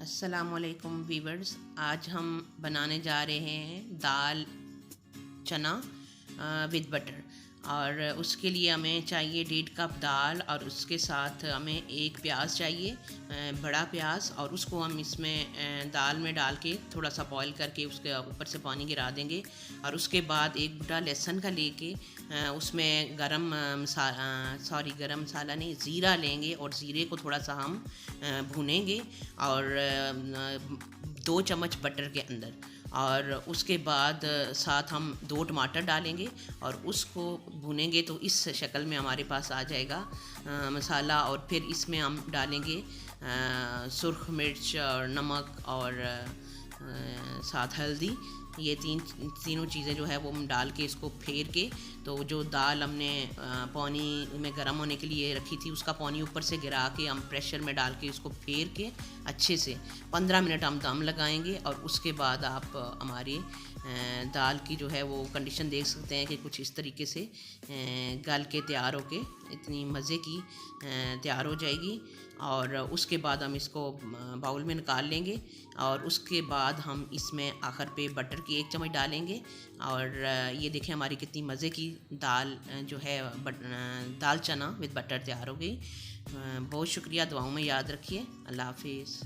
अस्सलामुअलैकुम वीवर्स। आज हम बनाने जा रहे हैं दाल चना विद बटर। और उसके लिए हमें चाहिए 1.5 कप दाल और उसके साथ हमें एक प्याज चाहिए, बड़ा प्याज। और उसको हम इसमें दाल में डाल के थोड़ा सा बॉईल करके उसके ऊपर से पानी गिरा देंगे। और उसके बाद एक बूटा लहसुन का लेके उसमें गरम मसाला नहीं, ज़ीरा लेंगे और ज़ीरे को थोड़ा सा हम भूनेंगे। और 2 चम्मच बटर के अंदर। और उसके बाद साथ हम 2 टमाटर डालेंगे और उसको भूनेंगे तो इस शक्ल में हमारे पास आ जाएगा मसाला। और फिर इसमें हम डालेंगे सुर्ख मिर्च और नमक और साथ हल्दी। ये तीनों चीज़ें जो है वो हम डाल के इसको फेर के, तो जो दाल हमने पानी में गर्म होने के लिए रखी थी उसका पानी ऊपर से गिरा के हम प्रेशर में डाल के इसको फेर के अच्छे से 15 मिनट हम दम लगाएंगे। और उसके बाद आप हमारी दाल की जो है वो कंडीशन देख सकते हैं कि कुछ इस तरीके से गल के तैयार हो के इतनी मज़े की तैयार हो जाएगी। और उसके बाद हम इसको बाउल में निकाल लेंगे। और उसके बाद हम इसमें आखिर पे बटर की 1 चम्मच डालेंगे। और ये देखें हमारी कितनी मज़े की दाल जो है दाल चना विद बटर तैयार हो गई। बहुत शुक्रिया, दुआओं में याद रखिए। अल्लाह हाफिज़।